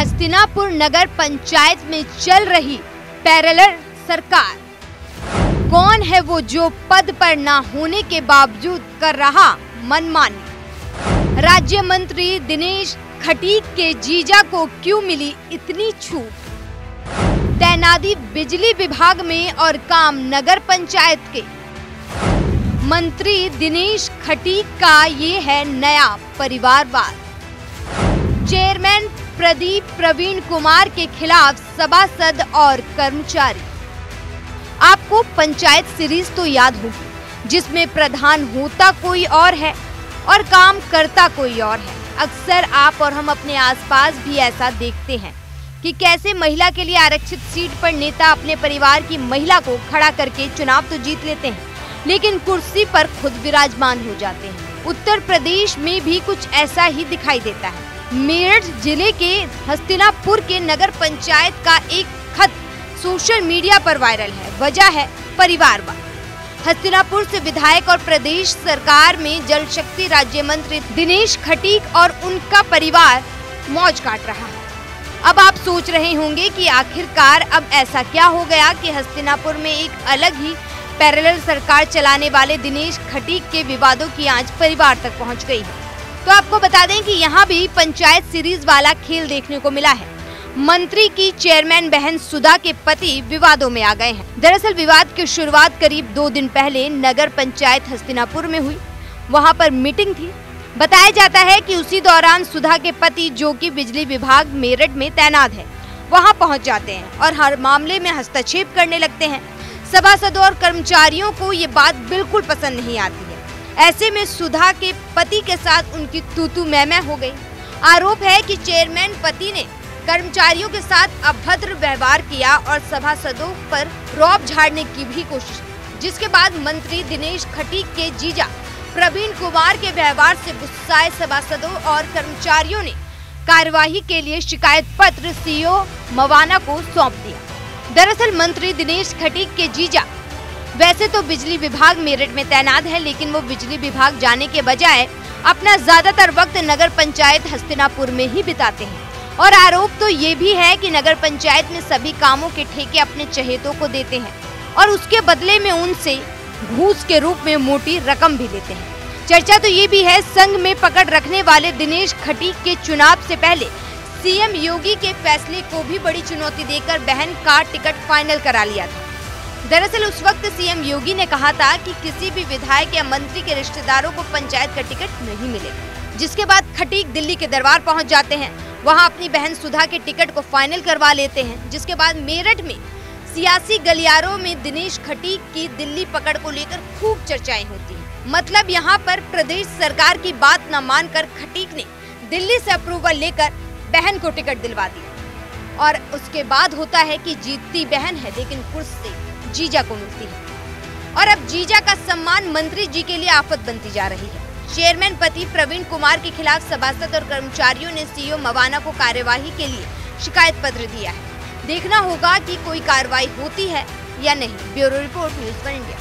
हस्तिनापुर नगर पंचायत में चल रही पैरेलल सरकार। कौन है वो जो पद पर ना होने के बावजूद कर रहा मनमानी? राज्य मंत्री दिनेश खटीक के जीजा को क्यों मिली इतनी छूट? तैनाती बिजली विभाग में और काम नगर पंचायत के। मंत्री दिनेश खटीक का ये है नया परिवारवाद। चेयरमैन प्रवीण कुमार के खिलाफ सभासद और कर्मचारी। आपको पंचायत सीरीज तो याद होगी, जिसमें प्रधान होता कोई और है और काम करता कोई और है। अक्सर आप और हम अपने आसपास भी ऐसा देखते हैं कि कैसे महिला के लिए आरक्षित सीट पर नेता अपने परिवार की महिला को खड़ा करके चुनाव तो जीत लेते हैं, लेकिन कुर्सी पर खुद विराजमान हो जाते हैं। उत्तर प्रदेश में भी कुछ ऐसा ही दिखाई देता है। मेरठ जिले के हस्तिनापुर के नगर पंचायत का एक खत सोशल मीडिया पर वायरल है। वजह है परिवारवाद। हस्तिनापुर से विधायक और प्रदेश सरकार में जल शक्ति राज्य मंत्री दिनेश खटीक और उनका परिवार मौज काट रहा है। अब आप सोच रहे होंगे कि आखिरकार अब ऐसा क्या हो गया कि हस्तिनापुर में एक अलग ही पैरेलल सरकार चलाने वाले दिनेश खटीक के विवादों की आंच परिवार तक पहुंच गई है। तो आपको बता दें कि यहाँ भी पंचायत सीरीज वाला खेल देखने को मिला है। मंत्री की चेयरमैन बहन सुधा के पति विवादों में आ गए हैं। दरअसल विवाद की शुरुआत करीब 2 दिन पहले नगर पंचायत हस्तिनापुर में हुई। वहाँ पर मीटिंग थी। बताया जाता है कि उसी दौरान सुधा के पति, जो कि बिजली विभाग मेरठ में तैनात है, वहाँ पहुँच जाते हैं और हर मामले में हस्तक्षेप करने लगते हैं। सभासदों और कर्मचारियों को ये बात बिल्कुल पसंद नहीं आती है। ऐसे में सुधा के पति के साथ उनकी तू मैं हो गई। आरोप है कि चेयरमैन पति ने कर्मचारियों के साथ अभद्र व्यवहार किया और सभासदों पर रौब झाड़ने की भी कोशिश की, जिसके बाद मंत्री दिनेश खटीक के जीजा प्रवीण कुमार के व्यवहार से गुस्साए सभासदों और कर्मचारियों ने कार्यवाही के लिए शिकायत पत्र सीईओ मवाना को सौंप दिया। दरअसल मंत्री दिनेश खटीक के जीजा वैसे तो बिजली विभाग मेरठ में तैनात है, लेकिन वो बिजली विभाग जाने के बजाय अपना ज्यादातर वक्त नगर पंचायत हस्तिनापुर में ही बिताते हैं। और आरोप तो ये भी है कि नगर पंचायत में सभी कामों के ठेके अपने चहेतों को देते हैं और उसके बदले में उनसे घूस के रूप में मोटी रकम भी लेते हैं। चर्चा तो ये भी है, संघ में पकड़ रखने वाले दिनेश खटीक के चुनाव से पहले सीएम योगी के फैसले को भी बड़ी चुनौती देकर बहन का टिकट फाइनल करा लिया था। दरअसल उस वक्त सीएम योगी ने कहा था कि किसी भी विधायक या मंत्री के रिश्तेदारों को पंचायत का टिकट नहीं मिलेगा, जिसके बाद खटीक दिल्ली के दरबार पहुंच जाते हैं। वहां अपनी बहन सुधा के टिकट को फाइनल करवा लेते हैं, जिसके बाद मेरठ में सियासी गलियारों में दिनेश खटीक की दिल्ली पकड़ को लेकर खूब चर्चाएं होती हैं। मतलब यहाँ पर प्रदेश सरकार की बात न मानकर खटीक ने दिल्ली से अप्रूवल लेकर बहन को टिकट दिलवा दी और उसके बाद होता है कि जीतती बहन है, लेकिन कुर्सी जीजा को मिलती है और अब जीजा का सम्मान मंत्री जी के लिए आफत बनती जा रही है। चेयरमैन पति प्रवीण कुमार के खिलाफ सभासद और कर्मचारियों ने सीईओ मवाना को कार्यवाही के लिए शिकायत पत्र दिया है। देखना होगा कि कोई कार्रवाई होती है या नहीं। Bureau report, news 1 India.